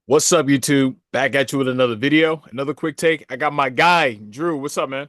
What's up, YouTube? Back at you with another video, another quick take. I got my guy, Drew. What's up, man?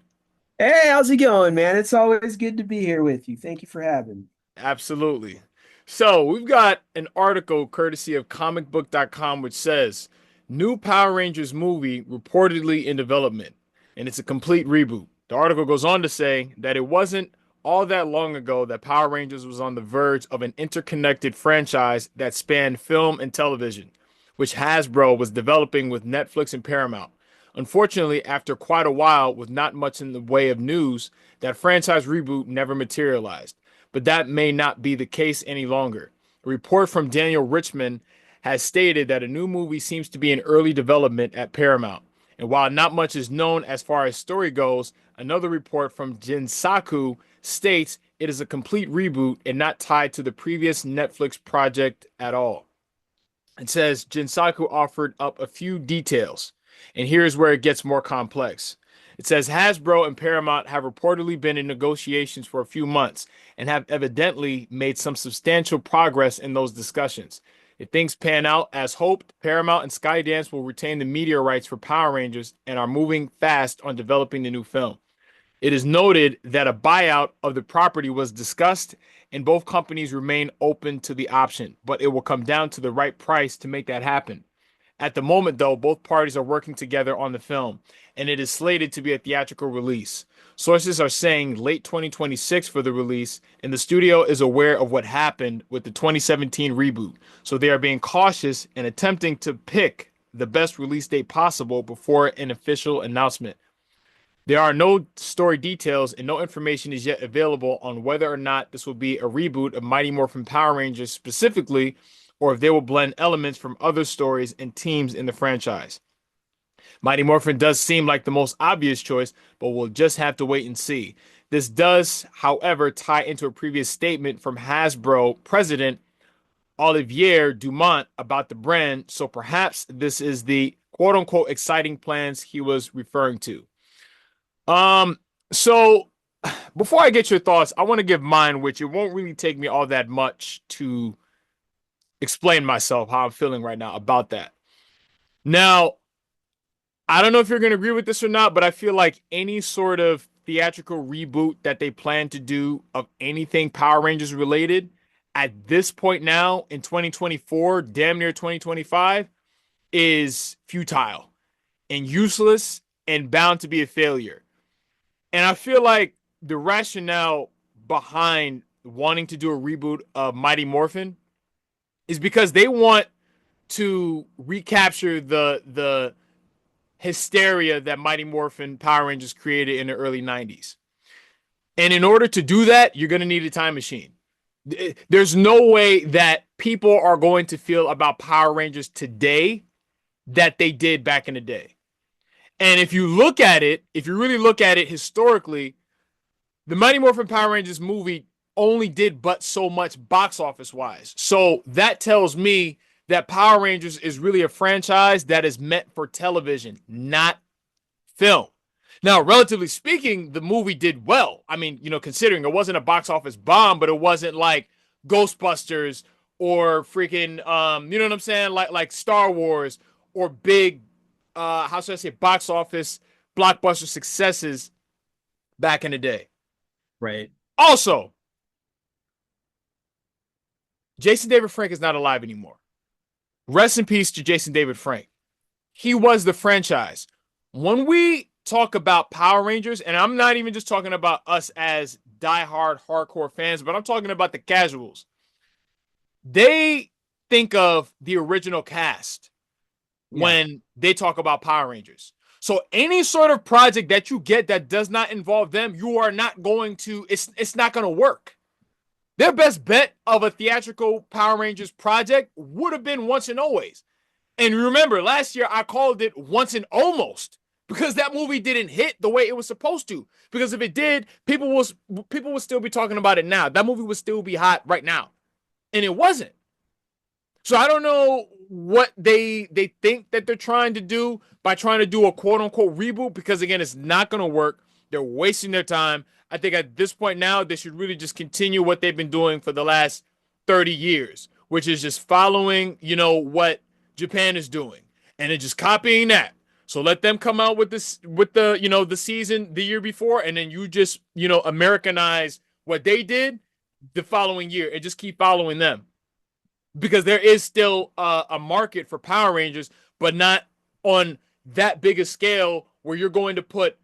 Hey, how's it going, man? It's always good to be here with you. Thank you for having me. Absolutely. So, we've got an article courtesy of comicbook.com which says new Power Rangers movie reportedly in development, and it's a complete reboot. The article goes on to say that it wasn't all that long ago that Power Rangers was on the verge of an interconnected franchise that spanned film and television, which Hasbro was developing with Netflix and Paramount. Unfortunately, after quite a while with not much in the way of news, that franchise reboot never materialized. But that may not be the case any longer. A report from Daniel Richman has stated that a new movie seems to be in early development at Paramount. And while not much is known as far as story goes, another report from Jinsaku states it is a complete reboot and not tied to the previous Netflix project at all. It says Jinsaku offered up a few details, and here's where it gets more complex. It says Hasbro and Paramount have reportedly been in negotiations for a few months and have evidently made some substantial progress in those discussions. If things pan out as hoped, Paramount and Skydance will retain the media rights for Power Rangers and are moving fast on developing the new film. It is noted that a buyout of the property was discussed and both companies remain open to the option, but it will come down to the right price to make that happen. At the moment, though, both parties are working together on the film, and it is slated to be a theatrical release. Sources are saying late 2026 for the release, and the studio is aware of what happened with the 2017 reboot, so they are being cautious and attempting to pick the best release date possible before an official announcement. There are no story details and no information is yet available on whether or not this will be a reboot of Mighty Morphin Power Rangers specifically, or if they will blend elements from other stories and teams in the franchise. Mighty Morphin does seem like the most obvious choice, but we'll just have to wait and see. This does, however, tie into a previous statement from Hasbro president Olivier Dumont about the brand, so perhaps this is the quote unquote exciting plans he was referring to. Um, so before I get your thoughts, I want to give mine, which it won't really take me all that much to explain myself how I'm feeling right now about that. Now, I don't know if you're going to agree with this or not, but I feel like any sort of theatrical reboot that they plan to do of anything Power Rangers related at this point now in 2024, damn near 2025, is futile and useless and bound to be a failure. And I feel like the rationale behind wanting to do a reboot of Mighty Morphin is because they want to recapture the hysteria that Mighty Morphin Power Rangers created in the early 90s. And in order to do that, you're going to need a time machine. There's no way that people are going to feel about Power Rangers today that they did back in the day. And if you look at it, if you really look at it historically, the Mighty Morphin Power Rangers movie only did but so much box office wise. So that tells me that Power Rangers is really a franchise that is meant for television, not film. Now, relatively speaking, the movie did well. I mean, considering it wasn't a box office bomb, but it wasn't like Ghostbusters or freaking you know what I'm saying? Like Star Wars or big how should I say box office blockbuster successes back in the day. Right. Also, Jason David Frank is not alive anymore. Rest in peace to Jason David Frank. He was the franchise. When we talk about Power Rangers, and I'm not even just talking about us as diehard hardcore fans, but I'm talking about the casuals. They think of the original cast Yeah. when they talk about Power Rangers. So any sort of project that you get that does not involve them, you are not going to it's not going to work. Their best bet of a theatrical Power Rangers project would have been Once and Always. And remember, last year I called it Once and Almost because that movie didn't hit the way it was supposed to. Because if it did, people would still be talking about it now. That movie would still be hot right now, and it wasn't. So I don't know what they think that they're trying to do by trying to do a quote unquote reboot because again, it's not going to work. They're wasting their time. I think at this point now, they should really just continue what they've been doing for the last 30 years, which is just following, what Japan is doing, and then just copying that. So let them come out with this with the the season the year before, and then you just Americanize what they did the following year and just keep following them because there is still a market for Power Rangers, but not on that big a scale where you're going to put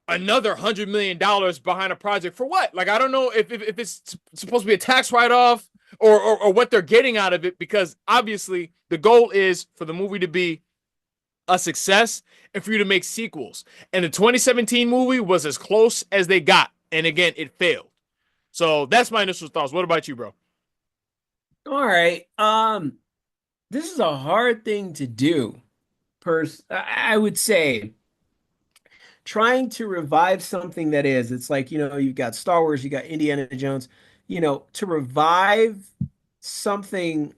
another $100 million behind a project for what? Like I don't know if it's supposed to be a tax write off or what they're getting out of it because obviously the goal is for the movie to be a success and for you to make sequels. And the 2017 movie was as close as they got, and again, it failed. So that's my initial thoughts. What about you, bro? All right. This is a hard thing to do. I would say trying to revive something that is, it's like, you've got Star Wars, you got Indiana Jones, to revive something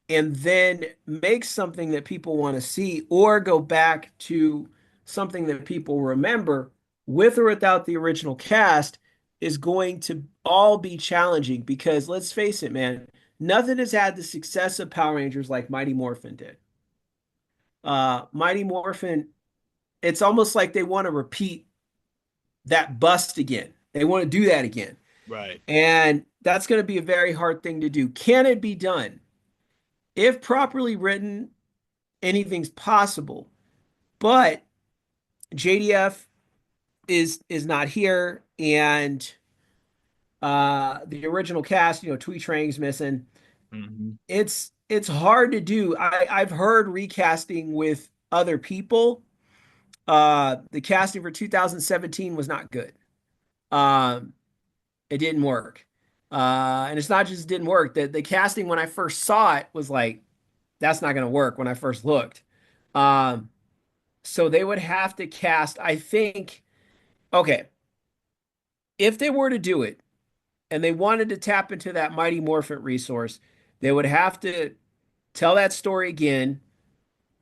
and then make something that people want to see or go back to something that people remember with or without the original cast is going to all be challenging because let's face it, man, nothing has had the success of Power Rangers like Mighty Morphin did. Mighty Morphin, it's almost like they want to repeat that bust again. They want to do that again. Right. And that's going to be a very hard thing to do. Can it be done? If properly written, anything's possible. But JDF is not here, and the original cast, Twee Trang's missing. Mm-hmm. It's hard to do. I've heard recasting with other people. The casting for 2017 was not good. Um, it didn't work. And it's not just didn't work. The casting when I first saw it was like, that's not going to work when I first looked. Um, so they would have to cast, I think, okay, if they were to do it and they wanted to tap into that Mighty Morphin resource, they would have to tell that story again,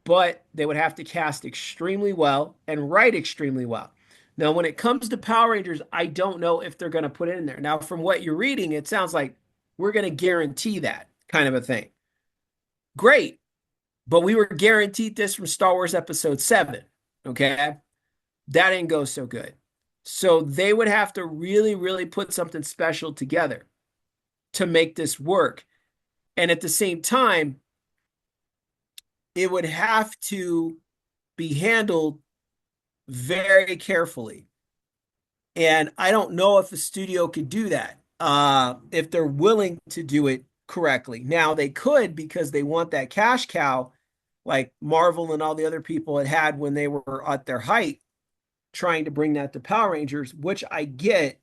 but they would have to cast extremely well and write extremely well. Now, when it comes to Power Rangers, I don't know if they're going to put it in there. Now, from what you're reading, it sounds like we're going to guarantee that kind of a thing. Great. But we were guaranteed this from Star Wars Episode 7. Okay. That didn't go so good. So they would have to really, really put something special together to make this work. And at the same time, it would have to be handled very carefully. And I don't know if the studio could do that, if they're willing to do it correctly. Now, they could because they want that cash cow like Marvel and all the other people had when they were at their height, trying to bring that to Power Rangers, which I get.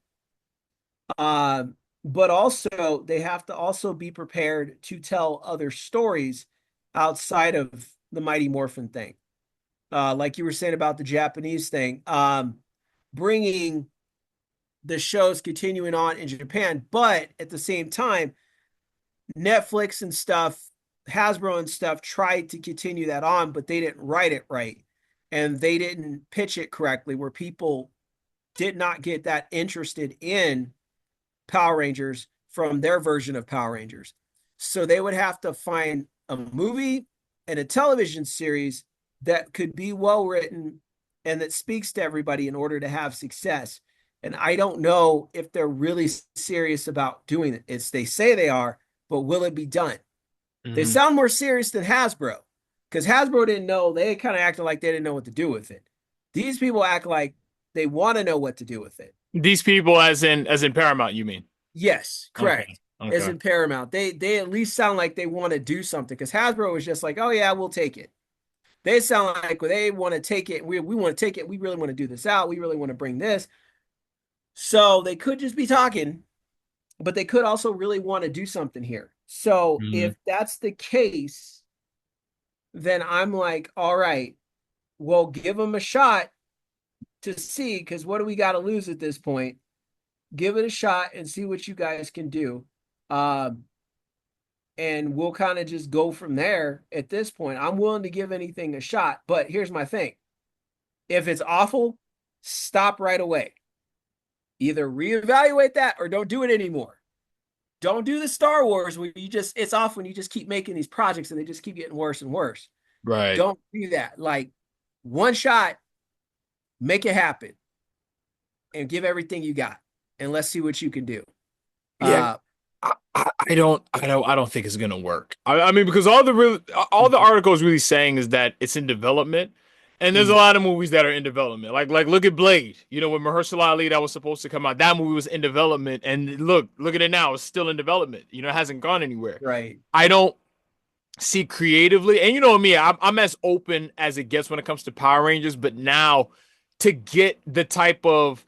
But also they have to also be prepared to tell other stories outside of the Mighty Morphin thing. Like you were saying about the Japanese thing, bringing the shows continuing on in Japan, but at the same time, Netflix and stuff, Hasbro and stuff tried to continue that on, but they didn't write it right. And they didn't pitch it correctly, where people did not get that interested in Power Rangers from their version of Power Rangers. So they would have to find a movie and a television series that could be well written and that speaks to everybody in order to have success. And I don't know if they're really serious about doing it. They say they are, but will it be done? They Mm-hmm. sound more serious than Hasbro because Hasbro didn't know. They kind of acted like they didn't know what to do with it. These people act like they want to know what to do with it. These people, as in Paramount, you mean? Yes, Okay. correct. As Okay. in Paramount, they at least sound like they want to do something because Hasbro was just like, oh yeah, we'll take it. They sound like they want to take it. We want to take it. We really want to do this out. We really want to bring this. So they could just be talking, but they could also really want to do something here. So Mm-hmm. if that's the case, then I'm like, all right, well, give them a shot to see, because what do we got to lose at this point? Give it a shot and see what you guys can do. Um, and we'll kind of just go from there at this point. I'm willing to give anything a shot, but here's my thing. If it's awful, stop right away. Either reevaluate that or don't do it anymore. Don't do the Star Wars where you just it's off when you just keep making these projects and they just keep getting worse and worse. Right. Don't do that. Like one shot, make it happen and give everything you got. And let's see what you can do. Yeah. Uh I don't think it's gonna work. I mean, because all the article is really saying is that it's in development, and there's a mhm, lot of movies that are in development. Like look at Blade. You know, with Mahershala Ali that was supposed to come out, that movie was in development, and look at it now, it's still in development. You know, it hasn't gone anywhere. right. I don't see creatively, and you know me, I'm as open as it gets when it comes to Power Rangers, but now to get the type of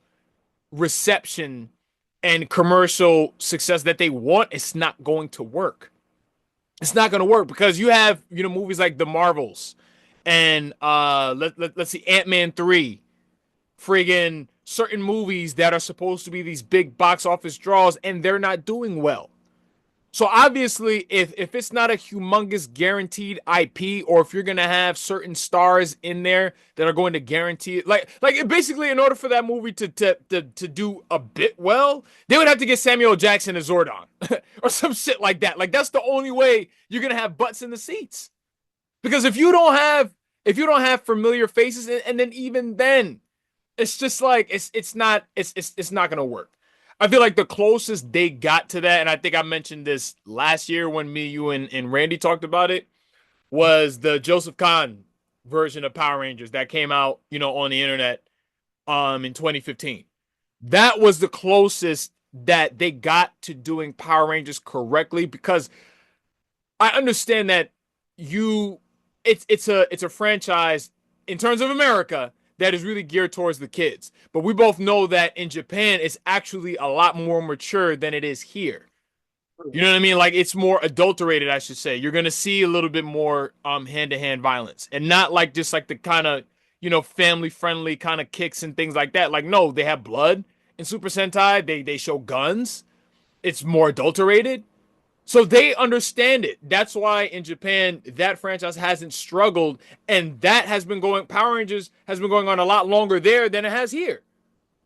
reception and commercial success that they want, it's not going to work. It's not going to work because you have, you know, movies like The Marvels and let's see, Ant-Man 3, friggin' certain movies that are supposed to be these big box office draws and they're not doing well. So obviously, if it's not a humongous guaranteed IP, or if you're gonna have certain stars in there that are going to guarantee it, like basically, in order for that movie to do a bit well, they would have to get Samuel L. Jackson as Zordon or some shit like that. Like that's the only way you're gonna have butts in the seats. Because if you don't have familiar faces, and then even then, it's just like it's not gonna work. I feel like the closest they got to that, and I think I mentioned this last year when me, you, and Randy talked about it, was the Joseph Kahn version of Power Rangers that came out, you know, on the internet in 2015. That was the closest that they got to doing Power Rangers correctly, because I understand that you it's a franchise in terms of America that is really geared towards the kids. But we both know that in Japan it's actually a lot more mature than it is here. You know what I mean? Like it's more adulterated, I should say. You're gonna see a little bit more hand-to-hand violence, and not like just like the kind of, you know, family friendly kind of kicks and things like that. Like no, they have blood in Super Sentai. They show guns. It's more adulterated. So they understand it. That's why in Japan that franchise hasn't struggled, and that has been going. Power Rangers has been going on a lot longer there than it has here.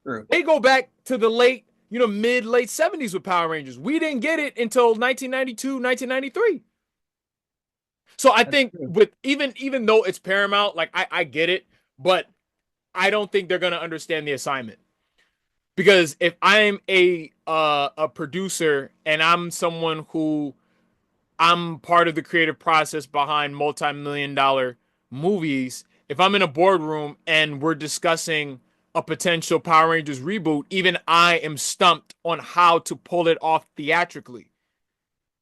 True. They go back to the late, you know, mid late 70s with Power Rangers. We didn't get it until 1992, 1993. So I That's think true. with even though it's Paramount, like I get it, but I don't think they're gonna understand the assignment. Because if I'm a producer and I'm someone who I'm part of the creative process behind multi-million dollar movies. If I'm in a boardroom and we're discussing a potential Power Rangers reboot, even I am stumped on how to pull it off theatrically.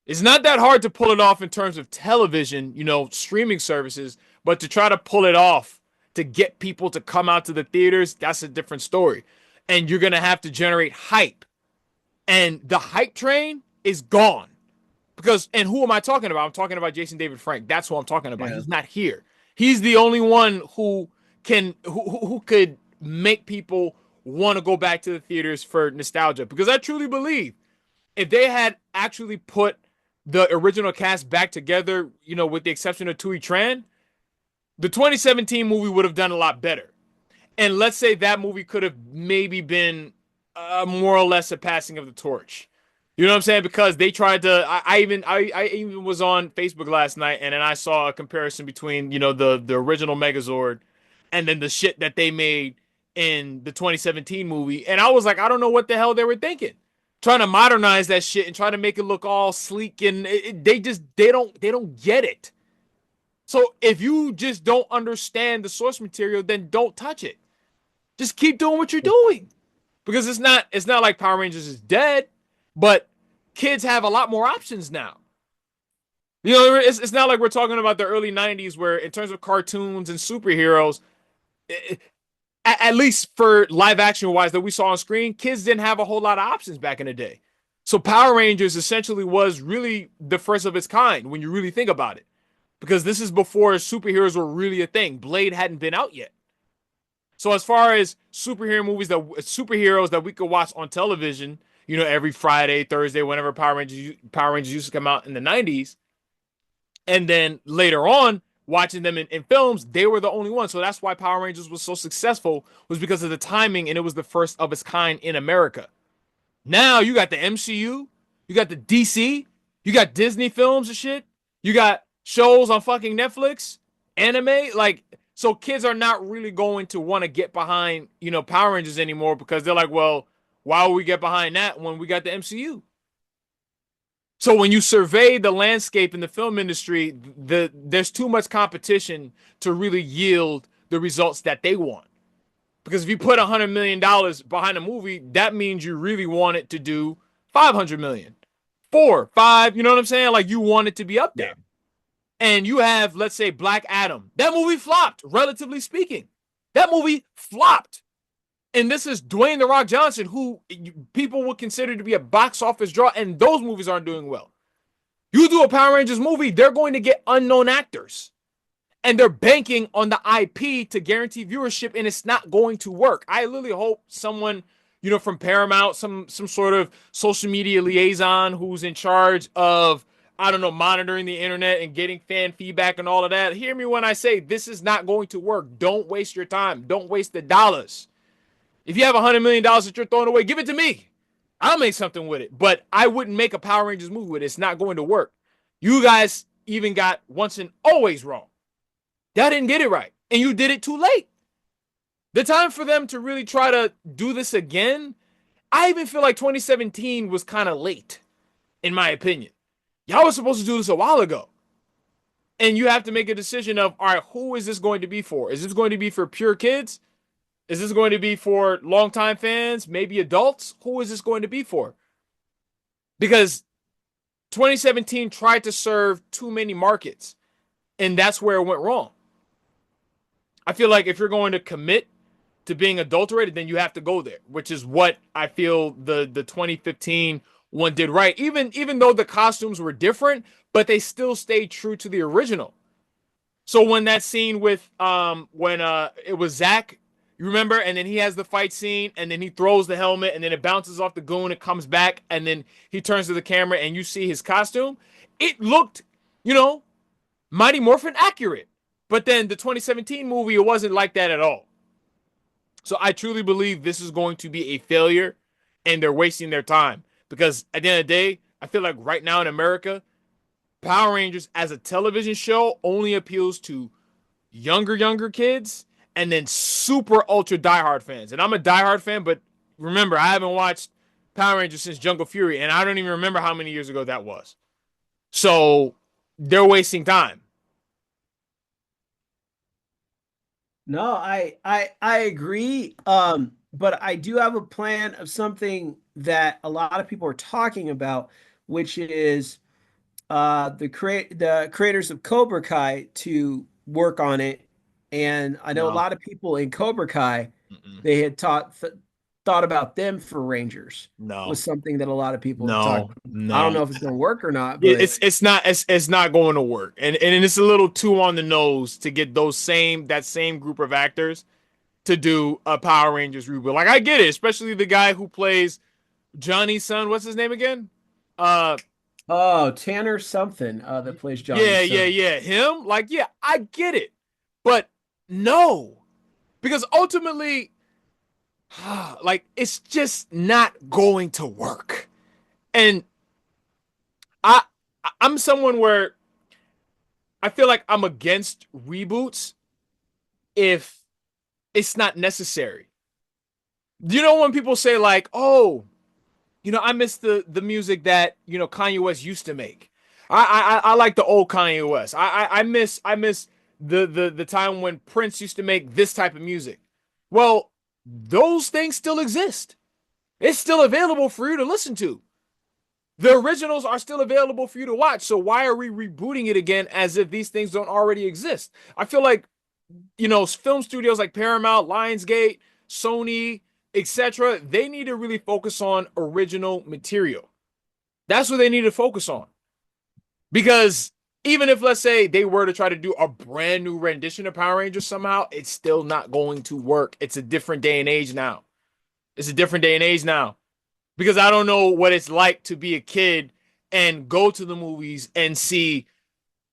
It's not that hard to pull it off in terms of television, you know, streaming services, but to try to pull it off to get people to come out to the theaters, that's a different story. And you're going to have to generate hype. And the hype train is gone. Because, and who am I talking about? I'm talking about Jason David Frank. That's who I'm talking about. Yeah. He's not here. He's the only one who who could make people want to go back to the theaters for nostalgia. Because I truly believe if they had actually put the original cast back together, you know, with the exception of Tui Tran, the 2017 movie would have done a lot better. And let's say that movie could have maybe been more or less a passing of the torch. You know what I'm saying? Because they tried to. I even was on Facebook last night, and then I saw a comparison between, you know, the original Megazord and then the shit that they made in the 2017 movie, and I was like, I don't know what the hell they were thinking, trying to modernize that shit and try to make it look all sleek, and they don't get it. So if you just don't understand the source material, then don't touch it. Just keep doing what you're doing, because it's not like Power Rangers is dead, but kids have a lot more options now. You know, it's not like we're talking about the early 90s where in terms of cartoons and superheroes, at least for live action wise that we saw on screen, kids didn't have a whole lot of options back in the day. So Power Rangers essentially was really the first of its kind when you really think about it, because this is before superheroes were really a thing. Blade hadn't been out yet. So as far as superheroes that we could watch on television, you know, every Friday, Thursday, whenever Power Rangers used to come out in the 90s, and then later on watching them in films, they were the only ones. So that's why Power Rangers was so successful, was because of the timing, and it was the first of its kind in America. Now you got the MCU, You got the DC. You got Disney films and shit. You got shows on fucking Netflix, anime. Like, so kids are not really going to want to get behind, Power Rangers anymore because they're like, well, why would we get behind that when we got the MCU? So when you survey the landscape in the film industry, there's too much competition to really yield the results that they want. Because if you put $100 million behind a movie, that means you really want it to do 500 million, 4, 5. You know what I'm saying? Like you want it to be up Yeah. there. And you have, let's say, Black Adam. That movie flopped, relatively speaking. That movie flopped. And this is Dwayne The Rock Johnson, who people would consider to be a box office draw, and those movies aren't doing well. You do a Power Rangers movie, they're going to get unknown actors. And they're banking on the IP to guarantee viewership, and it's not going to work. I literally hope someone, from Paramount, some sort of social media liaison who's in charge of, I don't know, monitoring the internet and getting fan feedback and all of that. Hear me when I say this is not going to work. Don't waste your time. Don't waste the dollars. If you have $100 million that you're throwing away, give it to me. I'll make something with it. But I wouldn't make a Power Rangers movie with it. It's not going to work. You guys even got once and always wrong. That didn't get it right. And you did it too late. The time for them to really try to do this again, I even feel like 2017 was kind of late, in my opinion. Y'all were supposed to do this a while ago. And you have to make a decision of, all right, who is this going to be for? Is this going to be for pure kids? Is this going to be for longtime fans, maybe adults? Who is this going to be for? Because 2017 tried to serve too many markets, and that's where it went wrong. I feel like if you're going to commit to being adulterated, then you have to go there, which is what I feel the 2015 one did right. Even though the costumes were different, but they still stayed true to the original. So when that scene with when it was Zach, you remember, and then he has the fight scene, and then he throws the helmet, and then it bounces off the goon, it comes back, and then he turns to the camera, and you see his costume. It looked, Mighty Morphin accurate. But then the 2017 movie, it wasn't like that at all. So I truly believe this is going to be a failure, and they're wasting their time. Because at the end of the day, I feel like right now in America, Power Rangers as a television show only appeals to younger kids and then super ultra diehard fans. And I'm a diehard fan, but remember, I haven't watched Power Rangers since Jungle Fury, and I don't even remember how many years ago that was. So they're wasting time. No, I agree. But I do have a plan of something that a lot of people are talking about, which is the creators of Cobra Kai to work on it. And I know a No. lot of people in Cobra Kai, Mm-mm. they had thought about them for Rangers No. was something that a lot of people have talked No. about. I don't No. know if it's going to work or not, but It's not going to work. And it's a little too on the nose to get that same group of actors to do a Power Rangers reboot. Like I get it, especially the guy who plays Johnny's son. What's his name again? Uh oh, Tanner something that plays yeah, Johnny's yeah, son. yeah. Him? Like, yeah, I get it. But no. Because ultimately, like, it's just not going to work. And I I'm someone where I feel like I'm against reboots if it's not necessary. You know when people say like, "Oh, I miss the music that Kanye West used to make. I like the old Kanye West. I miss the time when Prince used to make this type of music." Well, those things still exist. It's still available for you to listen to. The originals are still available for you to watch. So why are we rebooting it again as if these things don't already exist? I feel like film studios like Paramount, Lionsgate, Sony, etc., they need to really focus on original material. That's what they need to focus on. Because even if, let's say, they were to try to do a brand new rendition of Power Rangers somehow, it's still not going to work. It's a different day and age now. It's a different day and age now. Because I don't know what it's like to be a kid and go to the movies and see,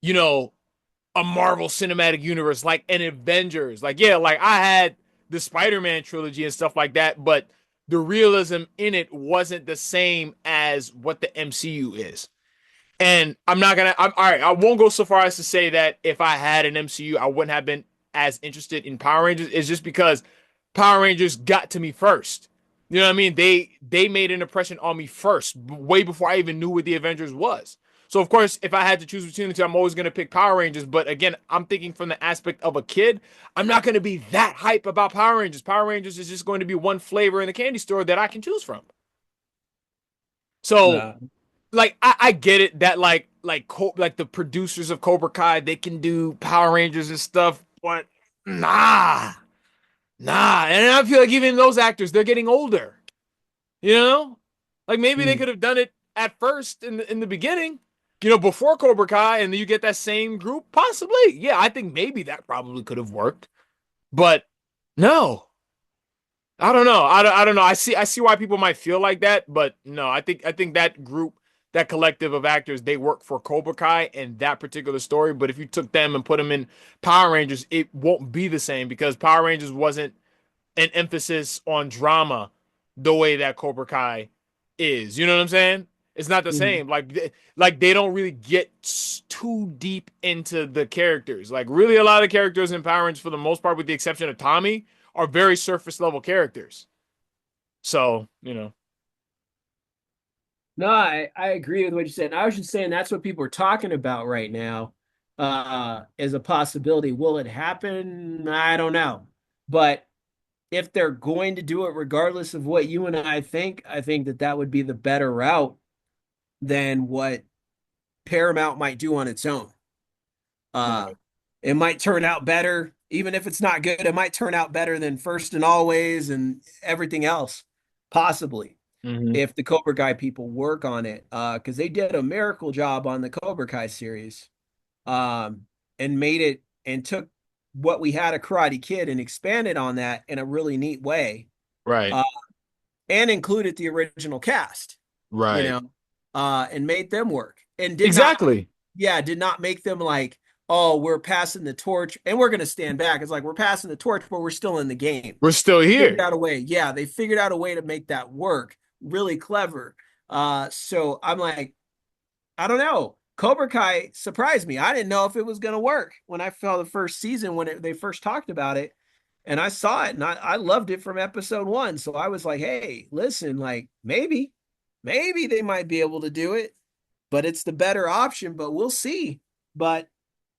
you know, a Marvel Cinematic Universe, like an Avengers. Like, yeah, like I had the Spider-Man trilogy and stuff like that, but the realism in it wasn't the same as what the MCU is. And I'm all right. I won't go so far as to say that if I had an MCU, I wouldn't have been as interested in Power Rangers. It's just because Power Rangers got to me first. You know what I mean? They made an impression on me first, way before I even knew what the Avengers was. So of course, if I had to choose between the two, I'm always going to pick Power Rangers. But again, I'm thinking from the aspect of a kid. I'm not going to be that hype about Power Rangers. Power Rangers is just going to be one flavor in the candy store that I can choose from. So Uh, like I get it that like the producers of Cobra Kai they can do Power Rangers and stuff, but nah, nah. And I feel like even those actors they're getting older. You know, like maybe they mm. could have done it at first in the beginning. Before Cobra Kai, and then you get that same group. Possibly, yeah. I think maybe that probably could have worked, but no. I don't know. I don't know. I see why people might feel like that, but no, I think that group, that collective of actors, they work for Cobra Kai and that particular story. But if you took them and put them in Power Rangers, it won't be the same because Power Rangers wasn't an emphasis on drama the way that Cobra Kai is. You know what I'm saying? It's not the Mm. same. Like they don't really get too deep into the characters. Like really, a lot of characters in Power Rangers, for the most part, with the exception of Tommy, are very surface level characters. So No, I agree with what you said. And I was just saying that's what people are talking about right now, as a possibility. Will it happen? I don't know. But if they're going to do it, regardless of what you and I think that that would be the better route than what Paramount might do on its own. Uh, right. it might turn out better, even if it's not good. It might turn out better than First and Always and everything else, possibly, Mm-hmm. if the Cobra Kai people work on it. Because they did a miracle job on the Cobra Kai series, um, and made it and took what we had a Karate Kid and expanded on that in a really neat way, Right. uh, and included the original cast, you Right. know, and made them work and did not, Exactly. yeah, did not make them like, oh, we're passing the torch and we're going to stand back. It's like we're passing the torch, but we're still in the game. We're still Figured here. out a way. Yeah, they figured out a way to make that work. Really clever. So I'm like, I don't know. Cobra Kai surprised me. I didn't know if it was going to work when I saw the first season when they first talked about it. And I saw it and I loved it from episode one. So I was like, hey, listen, like maybe they might be able to do it, but it's the better option, but we'll see. But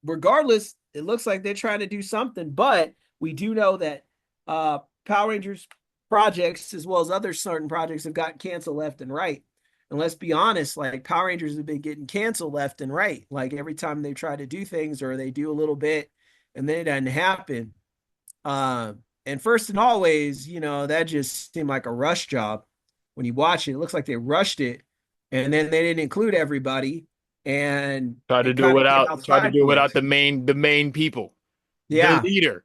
regardless, it looks like they're trying to do something. But we do know that Power Rangers projects, as well as other certain projects, have gotten canceled left and right. And let's be honest, like Power Rangers have been getting canceled left and right. Like every time they try to do things or they do a little bit and then it doesn't happen. And First and Always, that just seemed like a rush job. When you watch it, it looks like they rushed it and then they didn't include everybody and Try to it do it kind of came without out try to do it without sideways. the main people. The Yeah, leader.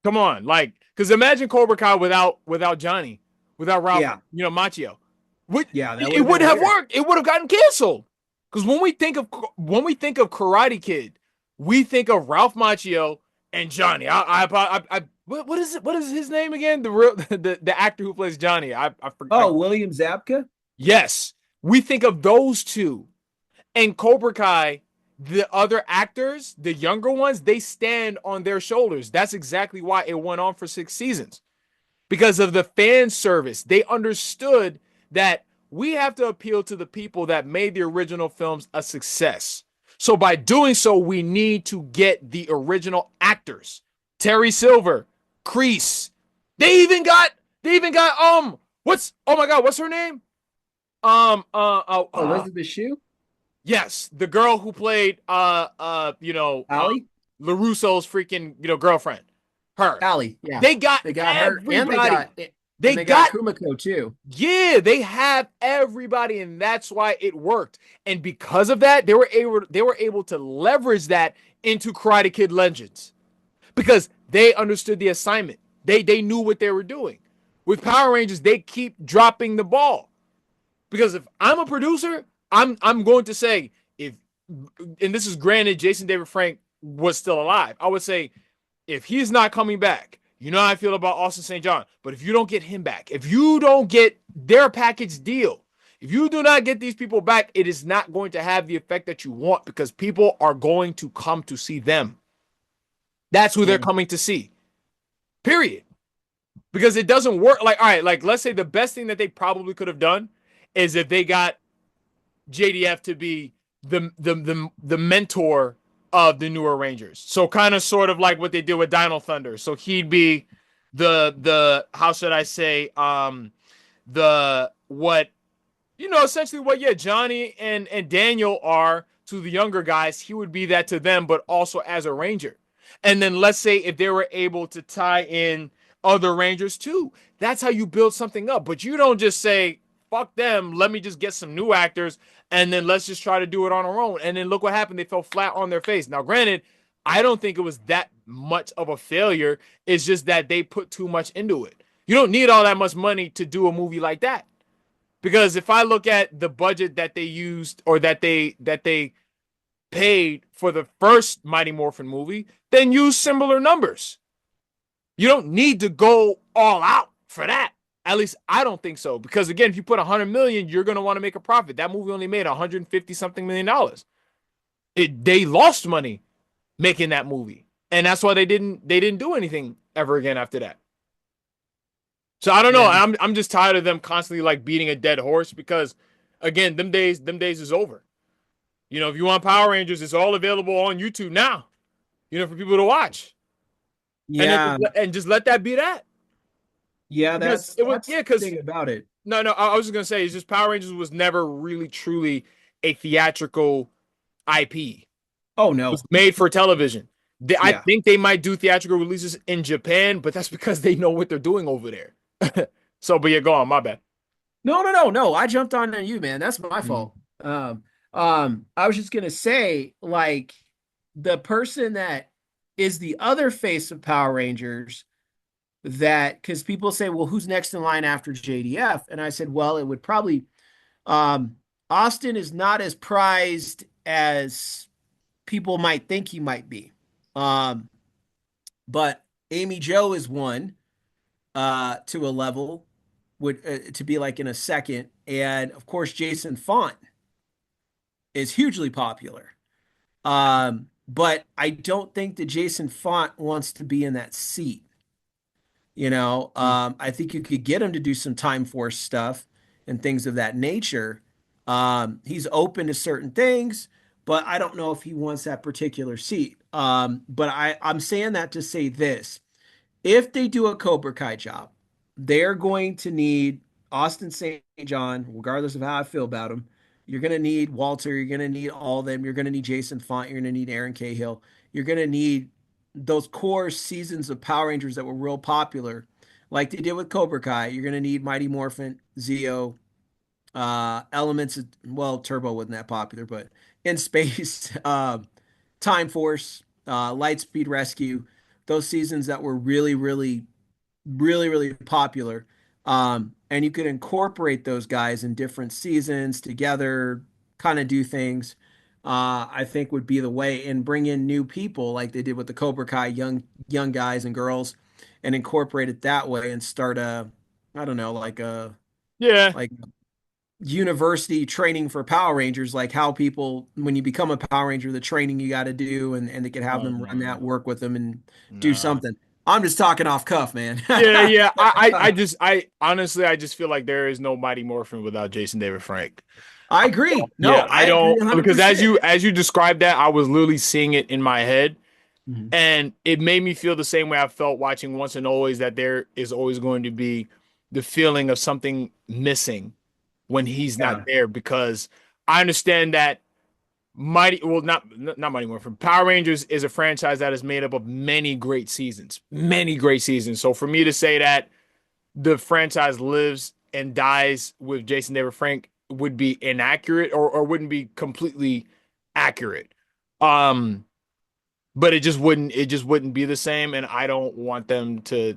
Come on. Like, because imagine Cobra Kai without Johnny, without Ralph, yeah, Machio. Would yeah, that would it have been wouldn't have weird. worked. It would have gotten canceled. Because when we think of Karate Kid, we think of Ralph Macchio and Johnny. What is it? What is his name again? The real the actor who plays Johnny. I Oh, William Zabka? yes, we think of those two. And Cobra Kai, the other actors, the younger ones, they stand on their shoulders. That's exactly why it went on for 6 seasons because of the fan service. They understood that we have to appeal to the people that made the original films a success. So by doing so, we need to get the original actors. Terry Silver, Kreese. They even got what's oh my god, what's her name? Um uh uh, uh Elizabeth Shue? yes, the girl who played Allie? LaRusso's freaking, girlfriend. Her. Allie, yeah. They got They got her and everybody. They they got got Kumiko too. yeah, they have everybody, and that's why it worked. And because of that, they were able to leverage that into Karate Kid Legends because they understood the assignment. They knew what they were doing. With Power Rangers, they keep dropping the ball because if I'm a producer, I'm going to say if and this is granted Jason David Frank was still alive. I would say if he's not coming back, You know how I feel about Austin St. John. But if you don't get him back, if you don't get their package deal, if you do not get these people back, it is not going to have the effect that you want because people are going to come to see them. That's who they're Yeah. coming to see. Period. Because it doesn't work. Like, all right, like let's say the best thing that they probably could have done is if they got JDF to be the mentor of the newer Rangers. So kind of sort of like what they did with Dino Thunder. So he'd be the how should I say the what essentially what Johnny and Daniel are to the younger guys, he would be that to them, but also as a Ranger. And then let's say if they were able to tie in other Rangers too, that's how you build something up. But you don't just say, fuck them, let me just get some new actors and then let's just try to do it on our own. And then look what happened. They fell flat on their face. Now, granted, I don't think it was that much of a failure. It's just that they put too much into it. You don't need all that much money to do a movie like that. Because if I look at the budget that they used or that they paid for the first Mighty Morphin movie, then use similar numbers. You don't need to go all out for that. At least I don't think so. Because again, if you put 100 million, you're going to want to make a profit. That movie only made 150 something million dollars. They lost money making that movie. And that's why they didn't do anything ever again after that. So I don't know. Yeah. I'm just tired of them constantly like beating a dead horse because again, them days is over. If you want Power Rangers, it's all available on YouTube now. For people to watch. And then Yeah. just let that be that. Yeah, Because that's it was that's yeah, the because thing about it. no, I was just gonna say it's just Power Rangers was never really truly a theatrical IP. Oh It was no. made for television. I Yeah. think they might do theatrical releases in Japan, but that's because they know what they're doing over there. So, but yeah, go on. My bad. No. I jumped on you, man. That's my Mhm. fault. I was just gonna say, like, the person that is the other face of Power Rangers that because people say, well, who's next in line after JDF? And I said, well, it would probably um Austin is not as prized as people might think he might be. Um, but Amy Joe is one to a level would to be like in a second, and of course Jason Font is hugely popular. But I don't think that Jason Font wants to be in that seat. I think you could get him to do some Time Force stuff and things of that nature. He's open to certain things, but I don't know if he wants that particular seat. But I'm saying that to say this. If they do a Cobra Kai job, they're going to need Austin St. John, regardless of how I feel about him. You're going to need Walter. You're going to need all of them. You're going to need Jason Font. You're going to need Aaron Cahill. You're going to need those core seasons of Power Rangers that were real popular, like they did with Cobra Kai. You're going to need Mighty Morphin, Zeo, elements of, well, Turbo wasn't that popular, but in space, Time Force, Lightspeed Rescue, those seasons that were really popular. And you could incorporate those guys in different seasons together, kind of do things. I think would be the way and bring in new people like they did with the Cobra Kai young guys and girls and incorporate it that way and start I don't know, Yeah. like university training for Power Rangers, like how people, when you become a Power Ranger, the training you got to do, and they could have Oh them run my. that, work with them, and do Nah. something. I'm just talking off cuff, man. Yeah. I honestly, I just feel like there is no Mighty Morphin without Jason David Frank. I agree. Yeah, No, I I agree don't because as 100%. you described that, I was literally seeing it in my head, Mhm. and it made me feel the same way I felt watching Once and Always that there is always going to be the feeling of something missing when he's not Yeah. there because I understand that not Mighty Morphin. Power Rangers is a franchise that is made up of many great seasons, many great seasons. So for me to say that the franchise lives and dies with Jason David Frank would be inaccurate or wouldn't be completely accurate. Um, but it just wouldn't be the same, and I don't want them to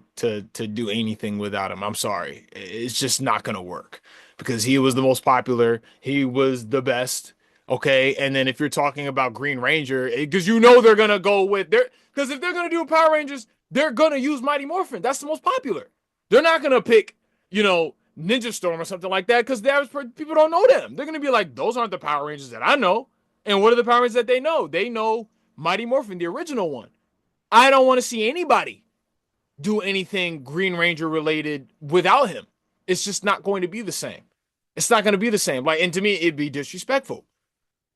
do anything without him. I'm sorry. It's just not gonna work because he was the most popular, he was the best. Okay, and then if you're talking about Green Ranger, because they're gonna go with their because if they're gonna do Power Rangers, they're gonna use Mighty Morphin. That's the most popular. They're not gonna pick, Ninja Storm or something like that because the average people don't know them. They're gonna be like, those aren't the Power Rangers that I know. And what are the Power Rangers that they know? They know Mighty Morphin, the original one. I don't want to see anybody do anything Green Ranger related without him. It's just not going to be the same. It's not going to be the same. Like, and to me, it'd be disrespectful.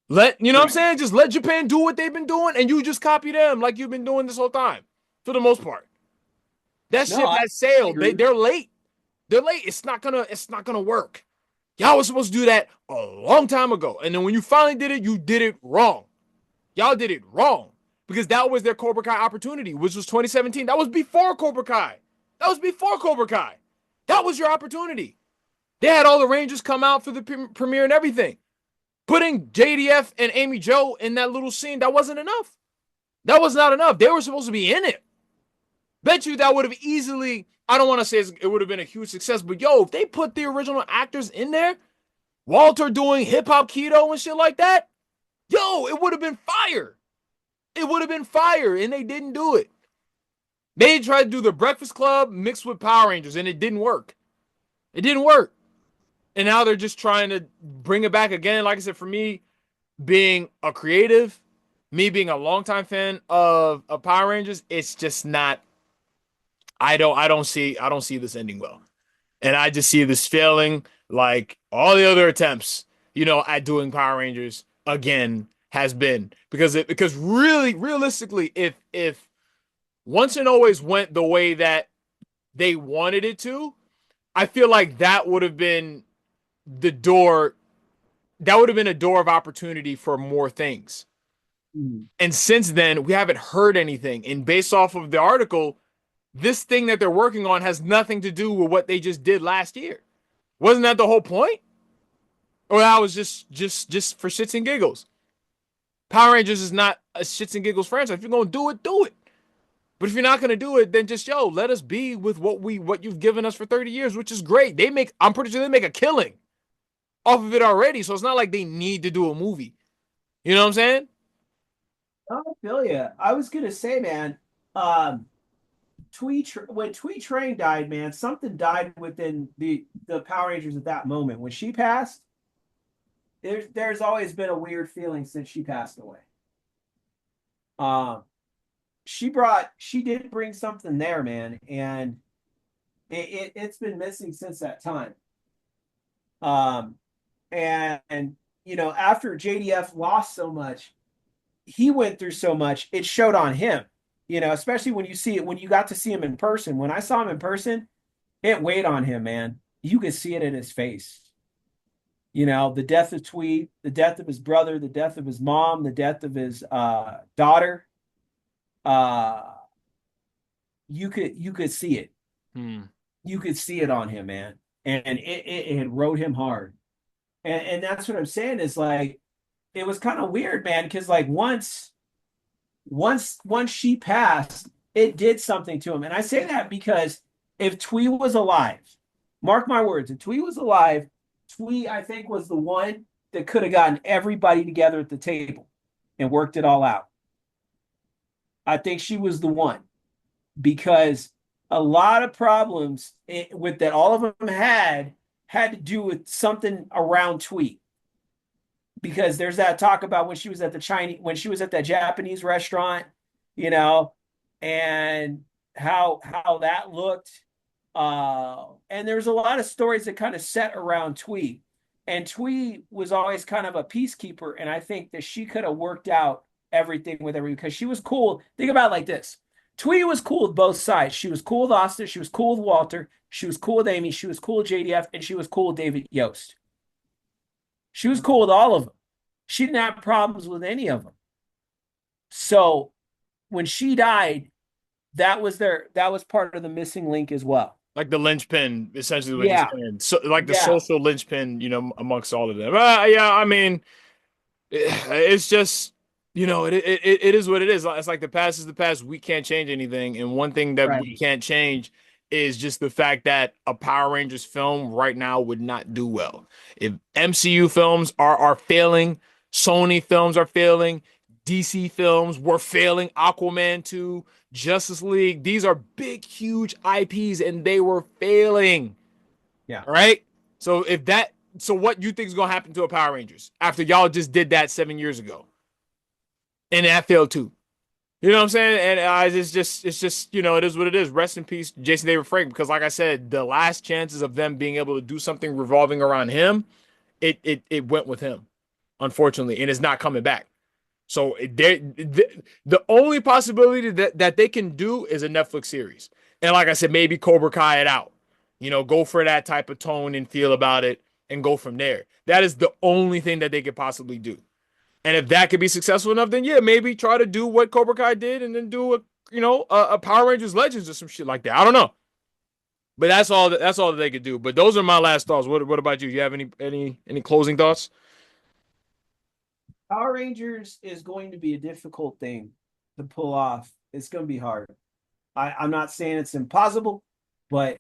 You know what I'm Right. saying? Just let Japan do what they've been doing and you just copy them like you've been doing this whole time for the most part. That No, ship I has sailed. agree. They're late. They're late. It's not gonna work. Y'all was supposed to do that a long time ago. And then when you finally did it, you did it wrong. Y'all did it wrong. Because that was their Cobra Kai opportunity, which was 2017. That was before Cobra Kai. That was before Cobra Kai. That was your opportunity. They had all the Rangers come out for the premiere and everything. Putting JDF and Amy Jo in that little scene, that wasn't enough. That was not enough. They were supposed to be in it. Bet you that would have easily, I don't want to say it would have been a huge success, but yo, if they put the original actors in there, Walter doing hip hop keto and shit like that, yo, it would have been fire. It would have been fire, and they didn't do it. They tried to do the Breakfast Club mixed with Power Rangers, and it didn't work. It didn't work. And now they're just trying to bring it back again. Like I said, for me, being a creative, me being a longtime fan of Power Rangers, it's just not. I don't see this ending well, and I just see this failing like all the other attempts, at doing Power Rangers again has been because really realistically, if once and always went the way that they wanted it to, I feel like that would have been the door. That would have been a door of opportunity for more things. Mm. And since then, we haven't heard anything. And based off of the article, this thing that they're working on has nothing to do with what they just did last year. Wasn't that the whole point? Or that was just for shits and giggles. Power Rangers is not a shits and giggles franchise. If you're gonna do it, do it. But if you're not gonna do it, then just let us be with what you've given us for 30 years, which is great. I'm pretty sure they make a killing off of it already. So it's not like they need to do a movie. You know what I'm saying? I feel you. I was gonna say, man, um, when Twee Train died, man, something died within the Power Rangers at that moment. When she passed, there's always been a weird feeling since she passed away. Um, she did bring something there, man, and it's been missing since that time. Um, and after JDF lost so much, he went through so much, it showed on him. Especially when you got to see him in person. When I saw him in person, it weighed on him, man. You could see it in his face. The death of Tweed, the death of his brother, the death of his mom, the death of his daughter. Uh, you could see it. Hmm. You could see it on him, man, and it had rode him hard. And that's what I'm saying is like it was kind of weird, man, because like once she passed, it did something to him. And I say that because if Twee was alive, mark my words, if Twee was alive, Twee, I think, was the one that could have gotten everybody together at the table and worked it all out. I think she was the one because a lot of problems with that all of them had to do with something around Twee. Because there's that talk about when she was at that Japanese restaurant, you know, and how that looked. And there's a lot of stories that kind of set around Twee. And Twee was always kind of a peacekeeper. And I think that she could have worked out everything with everyone because she was cool. Think about it like this. Twee was cool with both sides. She was cool with Austin. She was cool with Walter. She was cool with Amy. She was cool with JDF. And she was cool with David Yost. She was cool with all of them. She didn't have problems with any of them. So when she died, that was part of the missing link as well. Like the linchpin, essentially what you're Yeah. saying. So like the Yeah. social linchpin, amongst all of them. Yeah, I mean, it's just, it is what it is. It's like the past is the past. We can't change anything. And one thing that we Right. can't change is just the fact that a Power Rangers film right now would not do well. If MCU films are failing, Sony films are failing, DC films were failing. Aquaman 2, Justice League. These are big, huge IPs, and they were failing. Yeah. All right. So if that, so what you think is gonna happen to a Power Rangers after y'all just did that 7 years ago, and that failed too? You know what I'm saying? And it's just, it is what it is. Rest in peace, Jason David Frank. Because like I said, the last chances of them being able to do something revolving around him, it went with him, unfortunately, and it's not coming back. So the only possibility that they can do is a Netflix series. And like I said, maybe Cobra Kai it out. Go for that type of tone and feel about it and go from there. That is the only thing that they could possibly do. And if that could be successful enough, then yeah, maybe try to do what Cobra Kai did and then do a Power Rangers Legends or some shit like that. I don't know. But that's all that they could do. But those are my last thoughts. What about you? You have any closing thoughts? Power Rangers is going to be a difficult thing to pull off. It's going to be hard. I'm not saying it's impossible, but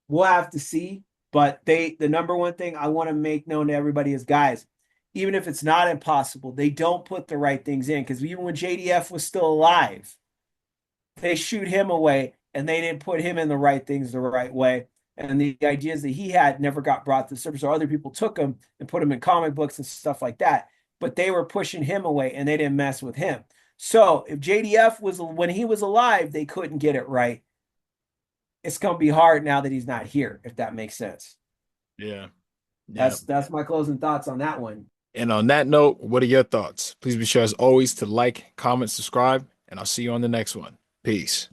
we'll have to see. But the number one thing I want to make known to everybody is, guys, even if it's not impossible, they don't put the right things in. Because even when JDF was still alive, they shoot him away and they didn't put him in the right things the right way. And the ideas that he had never got brought to the surface, or other people took him and put him in comic books and stuff like that. But they were pushing him away and they didn't mess with him. So if JDF was, when he was alive, they couldn't get it right. It's going to be hard now that he's not here, if that makes sense. Yeah. Yeah. That's my closing thoughts on that one. And on that note, what are your thoughts? Please be sure, as always, to like, comment, subscribe, and I'll see you on the next one. Peace.